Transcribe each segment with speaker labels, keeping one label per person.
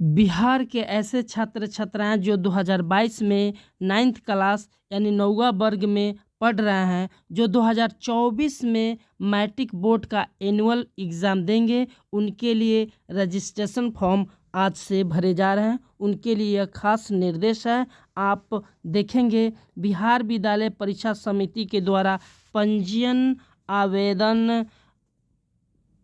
Speaker 1: बिहार के ऐसे छात्र छात्राएं जो 2022 में 9th क्लास यानी 9वां वर्ग में पढ़ रहे हैं, जो 2024 में मैट्रिक बोर्ड का एनुअल एग्ज़ाम देंगे, उनके लिए रजिस्ट्रेशन फॉर्म आज से भरे जा रहे हैं। उनके लिए यह खास निर्देश है। आप देखेंगे बिहार विद्यालय परीक्षा समिति के द्वारा पंजीयन आवेदन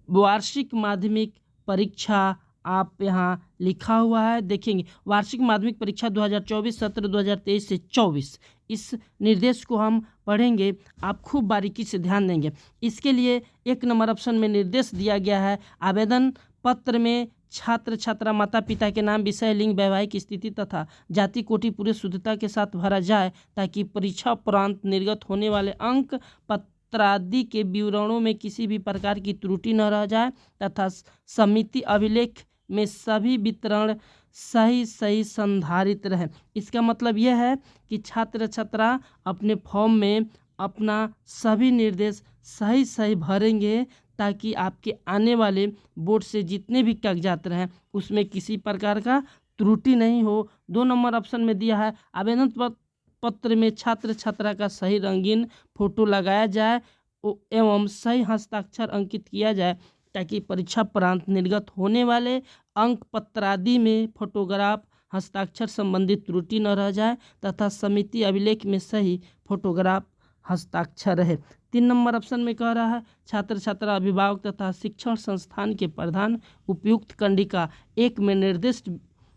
Speaker 1: वार्षिक माध्यमिक परीक्षा आप यहाँ लिखा हुआ है, देखेंगे वार्षिक माध्यमिक परीक्षा 2024 सत्र 2023 से 24, इस निर्देश को हम पढ़ेंगे। आप खूब बारीकी से ध्यान देंगे। इसके लिए 1 नंबर ऑप्शन में निर्देश दिया गया है, आवेदन पत्र में छात्र छात्रा माता पिता के नाम, विषय, लिंग, वैवाहिक स्थिति तथा जाति कोटि पूरे शुद्धता के साथ भरा जाए, ताकि परीक्षा उपरांत निर्गत होने वाले अंक पत्रादि के विवरणों में किसी भी प्रकार की त्रुटि न रह जाए, तथा समिति अभिलेख में सभी वितरण सही संधारित रहे। इसका मतलब यह है कि छात्र छात्रा अपने फॉर्म में अपना सभी निर्देश सही भरेंगे, ताकि आपके आने वाले बोर्ड से जितने भी कागजात रहें उसमें किसी प्रकार का त्रुटि नहीं हो। 2 नंबर ऑप्शन में दिया है, आवेदन पत्र में छात्र छात्रा का सही रंगीन फोटो लगाया जाए एवं सही हस्ताक्षर अंकित किया जाए, ताकि परीक्षा प्रांत निर्गत होने वाले अंक पत्रादि में फोटोग्राफ हस्ताक्षर संबंधित त्रुटि न रह जाए, तथा समिति अभिलेख में सही फोटोग्राफ हस्ताक्षर रहे। 3 नंबर ऑप्शन में कह रहा है, छात्र छात्रा अभिभावक तथा शिक्षण संस्थान के प्रधान उपयुक्त कंडिका 1 में निर्दिष्ट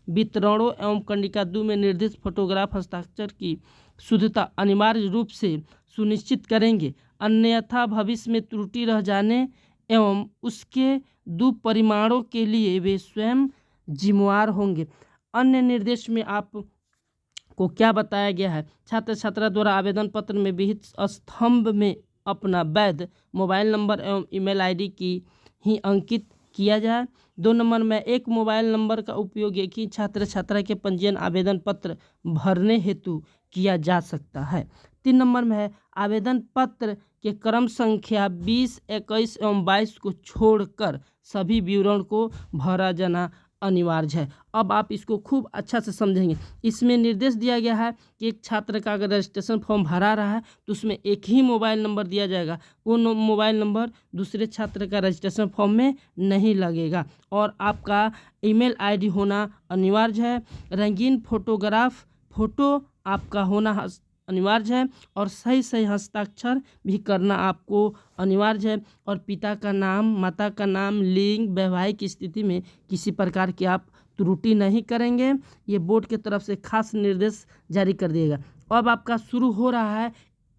Speaker 1: वितरणों एवं कंडिका 2 में निर्दिष्ट फोटोग्राफ हस्ताक्षर की शुद्धता अनिवार्य रूप से सुनिश्चित करेंगे, अन्यथा भविष्य में त्रुटि रह जाने एवं उसके दुपरिमाणों के लिए वे स्वयं जिम्मेवार होंगे। अन्य निर्देश में आपको क्या बताया गया है, छात्र छात्रा द्वारा आवेदन पत्र में विहित स्तंभ में अपना वैध मोबाइल नंबर एवं ईमेल आईडी की ही अंकित किया जाए। 2 नंबर में एक मोबाइल नंबर का उपयोग एक ही छात्र छात्रा के पंजीयन आवेदन पत्र भरने हेतु किया जा सकता है। 3 नंबर में है, आवेदन पत्र के क्रम संख्या 20, 21 एवं 22 को छोड़कर सभी विवरण को भरा जाना अनिवार्य है। अब आप इसको खूब अच्छा से समझेंगे। इसमें निर्देश दिया गया है कि एक छात्र का अगर रजिस्ट्रेशन फॉर्म भरा रहा है तो उसमें एक ही मोबाइल नंबर दिया जाएगा, वो मोबाइल नंबर दूसरे छात्र का रजिस्ट्रेशन फॉर्म में नहीं लगेगा, और आपका ईमेल आईडी होना अनिवार्य है। रंगीन फोटो आपका होना अनिवार्य है, और सही हस्ताक्षर भी करना आपको अनिवार्य है, और पिता का नाम, माता का नाम, लिंग, वैवाहिक स्थिति में किसी प्रकार की आप त्रुटि नहीं करेंगे। ये बोर्ड की तरफ से खास निर्देश जारी कर दिएगा। अब आपका शुरू हो रहा है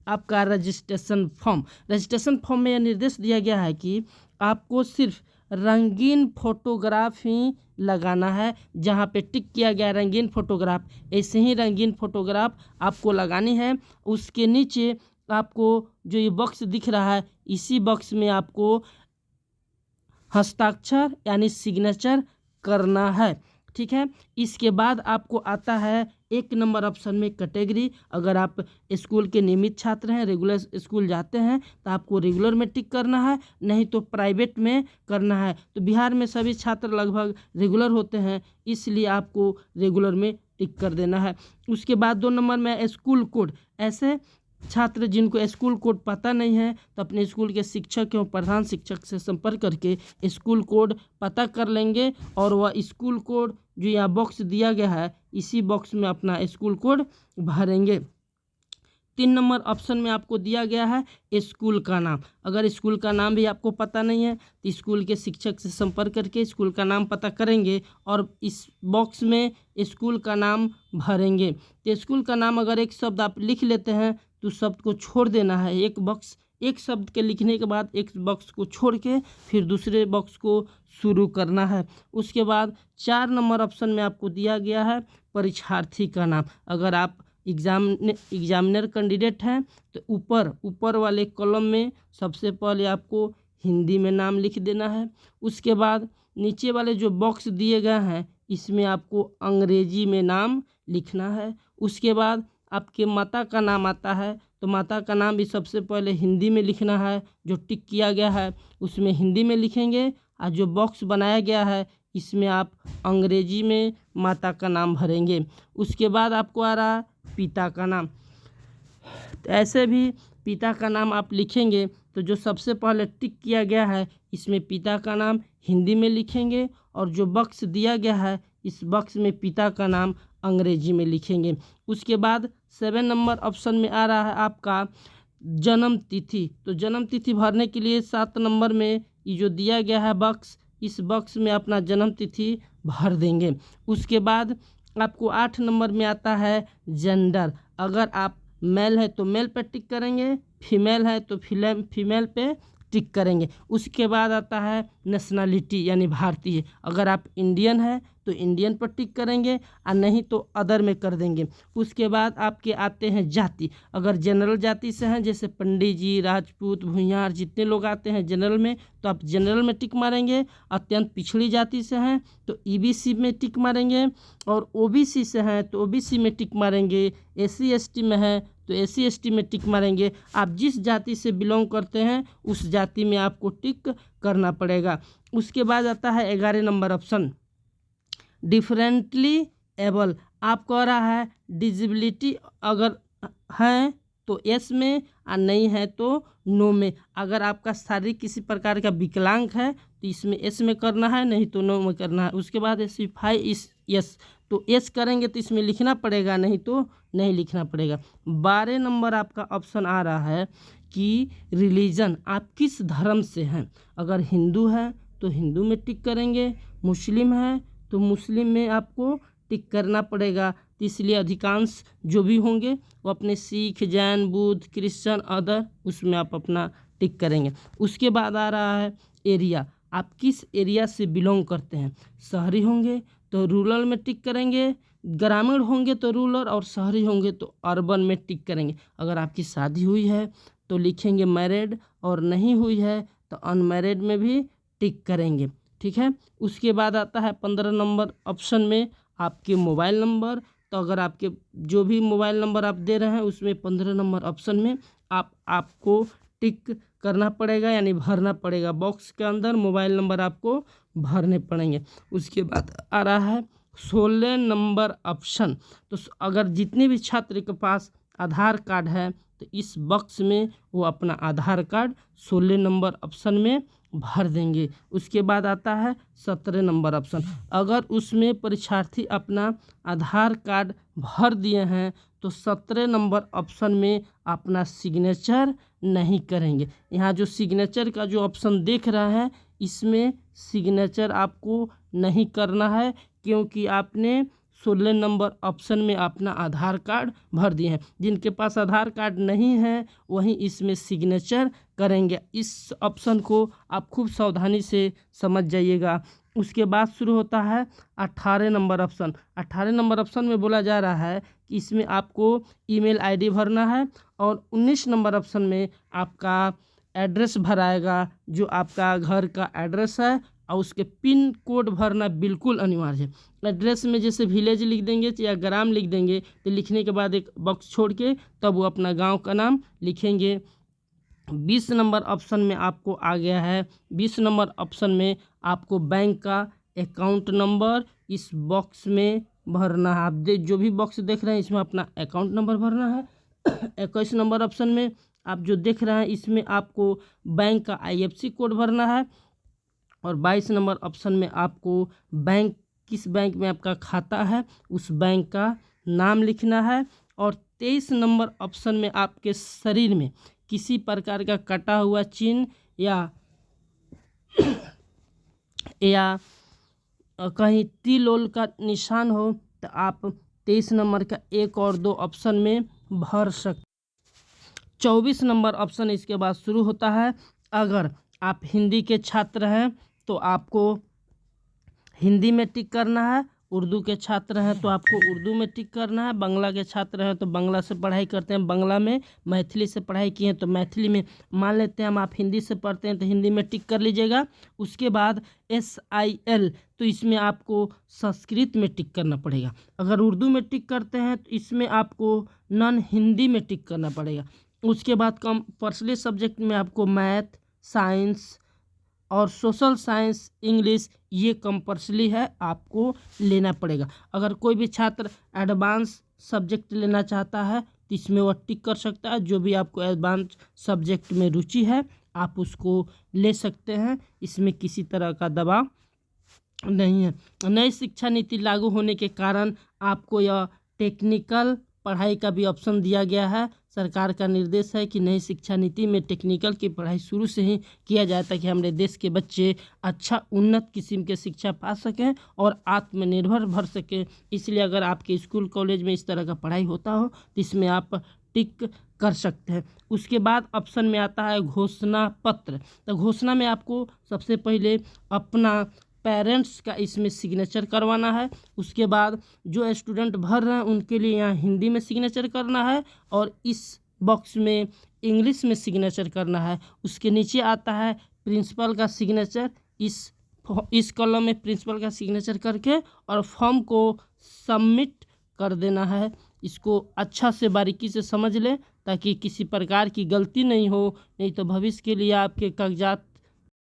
Speaker 1: आपका रजिस्ट्रेशन फॉर्म में यह निर्देश दिया गया है कि आपको सिर्फ रंगीन फोटोग्राफ ही लगाना है। जहाँ पे टिक किया गया रंगीन फोटोग्राफ, ऐसे ही रंगीन फोटोग्राफ आपको लगानी है। उसके नीचे आपको जो ये बॉक्स दिख रहा है, इसी बॉक्स में आपको हस्ताक्षर यानी सिग्नेचर करना है, ठीक है। इसके बाद आपको आता है 1 नंबर ऑप्शन में कैटेगरी। अगर आप स्कूल के नियमित छात्र हैं, रेगुलर स्कूल जाते हैं, तो आपको रेगुलर में टिक करना है, नहीं तो प्राइवेट में करना है। तो बिहार में सभी छात्र लगभग रेगुलर होते हैं, इसलिए आपको रेगुलर में टिक कर देना है। उसके बाद 2 नंबर में स्कूल कोड। ऐसे छात्र जिनको स्कूल कोड पता नहीं है तो अपने स्कूल के शिक्षक एवं प्रधान शिक्षक से संपर्क करके स्कूल कोड पता कर लेंगे, और वह स्कूल कोड जो यहाँ बॉक्स दिया गया है, इसी बॉक्स में अपना स्कूल कोड भरेंगे। 3 नंबर ऑप्शन में आपको दिया गया है स्कूल का नाम। अगर स्कूल का नाम भी आपको पता नहीं है तो स्कूल के शिक्षक से संपर्क करके स्कूल का नाम पता करेंगे, और इस बॉक्स में स्कूल का नाम भरेंगे। तो स्कूल का नाम अगर एक शब्द आप लिख लेते हैं तो शब्द को छोड़ देना है। एक शब्द के लिखने के बाद एक बॉक्स को छोड़ के फिर दूसरे बॉक्स को शुरू करना है। उसके बाद 4 नंबर ऑप्शन में आपको दिया गया है परीक्षार्थी का नाम। अगर आप एग्जामिनर कैंडिडेट हैं तो ऊपर वाले कॉलम में सबसे पहले आपको हिंदी में नाम लिख देना है। उसके बाद नीचे वाले जो बॉक्स दिए गए हैं, इसमें आपको अंग्रेजी में नाम लिखना है। उसके बाद आपके माता का नाम आता है तो माता का नाम भी सबसे पहले हिंदी में लिखना है। जो टिक किया गया है उसमें हिंदी में लिखेंगे, और जो बॉक्स बनाया गया है इसमें आप अंग्रेजी में माता का नाम भरेंगे। उसके बाद आपको आ रहा है पिता का नाम। तो ऐसे भी पिता का नाम आप लिखेंगे तो जो सबसे पहले टिक किया गया है इसमें पिता का नाम हिंदी में लिखेंगे, और जो बॉक्स दिया गया है इस बॉक्स में पिता का नाम अंग्रेजी में लिखेंगे। उसके बाद 7 नंबर ऑप्शन में आ रहा है आपका जन्म तिथि। तो जन्म तिथि भरने के लिए 7 नंबर में ये जो दिया गया है बॉक्स, इस बॉक्स में अपना जन्म तिथि भर देंगे। उसके बाद आपको 8 नंबर में आता है जेंडर। अगर आप मेल है तो मेल पर टिक करेंगे, फीमेल है तो फीमेल पे टिक करेंगे। उसके बाद आता है नेशनलिटी यानी भारतीय। अगर आप इंडियन है तो इंडियन पर टिक करेंगे और नहीं तो अदर में कर देंगे। उसके बाद आपके आते हैं जाति। अगर जनरल जाति से हैं जैसे पंडित जी, राजपूत, भूमिहार, जितने लोग आते हैं जनरल में तो आप जनरल में टिक मारेंगे। अत्यंत पिछड़ी जाति से हैं तो ईबीसी में टिक मारेंगे, और ओबीसी से हैं तो ओबीसी में टिक मारेंगे। एससी एसटी में है तो एससी एसटी में टिक मारेंगे। आप जिस जाति से बिलोंग करते हैं उस जाति में आपको टिक करना पड़ेगा। उसके बाद आता है 11 नंबर ऑप्शन डिफरेंटली एबल। आप कह रहा है डिजिबिलिटी अगर है तो यस में और नहीं है तो नो में। अगर आपका शारीरिक किसी प्रकार का विकलांग है तो इसमें एस में करना है, नहीं तो नो में करना है। उसके बाद स्पेसिफाई इस यस, तो एस करेंगे तो इसमें लिखना पड़ेगा, नहीं तो नहीं लिखना पड़ेगा। 12 नंबर आपका ऑप्शन आ रहा है कि रिलीजन, आप किस धर्म से हैं। अगर हिंदू है तो हिंदू में टिक करेंगे, मुस्लिम है तो मुस्लिम में आपको टिक करना पड़ेगा। तो इसलिए अधिकांश जो भी होंगे वो अपने सिख, जैन, बुद्ध, क्रिश्चियन, अदर उसमें आप अपना टिक करेंगे। उसके बाद आ रहा है एरिया, आप किस एरिया से बिलोंग करते हैं। शहरी होंगे तो रूरल में टिक करेंगे, ग्रामीण होंगे तो रूरल, और शहरी होंगे तो अर्बन में टिक करेंगे। अगर आपकी शादी हुई है तो लिखेंगे मैरिड, और नहीं हुई है तो अनमैरिड में भी टिक करेंगे। ठीक है। उसके बाद आता है 15 नंबर ऑप्शन में आपके मोबाइल नंबर। तो अगर आपके जो भी मोबाइल नंबर आप दे रहे हैं उसमें 15 नंबर ऑप्शन में आपको टिक करना पड़ेगा, यानी भरना पड़ेगा। बॉक्स के अंदर मोबाइल नंबर आपको भरने पड़ेंगे। उसके बाद आ रहा है 16 नंबर ऑप्शन। तो अगर जितने भी छात्र के पास आधार कार्ड है तो इस बॉक्स में वो अपना आधार कार्ड 16 नंबर ऑप्शन में भर देंगे। उसके बाद आता है 17 नंबर ऑप्शन। अगर उसमें परीक्षार्थी अपना आधार कार्ड भर दिए हैं तो 17 नंबर ऑप्शन में अपना सिग्नेचर नहीं करेंगे। यहाँ जो सिग्नेचर का जो ऑप्शन देख रहा है इसमें सिग्नेचर आपको नहीं करना है, क्योंकि आपने 16 नंबर ऑप्शन में अपना आधार कार्ड भर दिए हैं। जिनके पास आधार कार्ड नहीं है वहीं इसमें सिग्नेचर करेंगे। इस ऑप्शन को आप खूब सावधानी से समझ जाइएगा। उसके बाद शुरू होता है 18 नंबर ऑप्शन। 18 नंबर ऑप्शन में बोला जा रहा है कि इसमें आपको ईमेल आईडी भरना है, और 19 नंबर ऑप्शन में आपका एड्रेस भराएगा, जो आपका घर का एड्रेस है, और उसके पिन कोड भरना बिल्कुल अनिवार्य है। एड्रेस में जैसे विलेज लिख देंगे या ग्राम लिख देंगे तो लिखने के बाद एक बॉक्स छोड़ के तब वो अपना गांव का नाम लिखेंगे। 20 नंबर ऑप्शन में आपको आ गया है, 20 नंबर ऑप्शन में आपको बैंक का अकाउंट नंबर इस बॉक्स में भरना है। आप जो भी बॉक्स देख रहे हैं इसमें अपना अकाउंट नंबर भरना है। 21 नंबर ऑप्शन में आप जो देख रहे हैं इसमें आपको बैंक का IFSC कोड भरना है, और 22 नंबर ऑप्शन में आपको बैंक, किस बैंक में आपका खाता है उस बैंक का नाम लिखना है। और 23 नंबर ऑप्शन में आपके शरीर में किसी प्रकार का कटा हुआ चिन्ह या कहीं तिल ओल का निशान हो तो आप 23 नंबर का 1 और 2 ऑप्शन में भर सकते। 24 नंबर ऑप्शन इसके बाद शुरू होता है। अगर आप हिंदी के छात्र हैं तो आपको हिंदी में टिक करना है, उर्दू के छात्र हैं तो आपको उर्दू में टिक करना है, बांग्ला के छात्र हैं तो बांग्ला से पढ़ाई करते हैं बांग्ला में, मैथिली से पढ़ाई किए हैं तो मैथिली में, मान लेते हैं हम आप हिंदी से पढ़ते हैं तो हिंदी में टिक कर लीजिएगा। उसके बाद SIL, तो इसमें आपको संस्कृत में टिक करना पड़ेगा। अगर उर्दू में टिक करते हैं तो इसमें आपको नॉन हिंदी में टिक करना पड़ेगा। उसके बाद कंपल्सरी सब्जेक्ट में आपको मैथ, साइंस, और सोशल साइंस, इंग्लिश ये कंपल्सरी है, आपको लेना पड़ेगा। अगर कोई भी छात्र एडवांस सब्जेक्ट लेना चाहता है तो इसमें वह टिक कर सकता है। जो भी आपको एडवांस सब्जेक्ट में रुचि है आप उसको ले सकते हैं, इसमें किसी तरह का दबाव नहीं है। नई शिक्षा नीति लागू होने के कारण आपको यह टेक्निकल पढ़ाई का भी ऑप्शन दिया गया है। सरकार का निर्देश है कि नई शिक्षा नीति में टेक्निकल की पढ़ाई शुरू से ही किया जाए ताकि हमारे देश के बच्चे अच्छा उन्नत किस्म के शिक्षा पा सकें और आत्मनिर्भर भर सकें। इसलिए अगर आपके स्कूल कॉलेज में इस तरह का पढ़ाई होता हो तो इसमें आप टिक कर सकते हैं। उसके बाद ऑप्शन में आता है घोषणा पत्र। तो घोषणा में आपको सबसे पहले अपना पेरेंट्स का इसमें सिग्नेचर करवाना है। उसके बाद जो स्टूडेंट भर रहे हैं उनके लिए यहाँ हिंदी में सिग्नेचर करना है और इस बॉक्स में इंग्लिश में सिग्नेचर करना है। उसके नीचे आता है प्रिंसिपल का सिग्नेचर। इस कॉलम में प्रिंसिपल का सिग्नेचर करके और फॉर्म को सबमिट कर देना है। इसको अच्छा से बारीकी से समझ लें ताकि किसी प्रकार की गलती नहीं हो, नहीं तो भविष्य के लिए आपके कागजात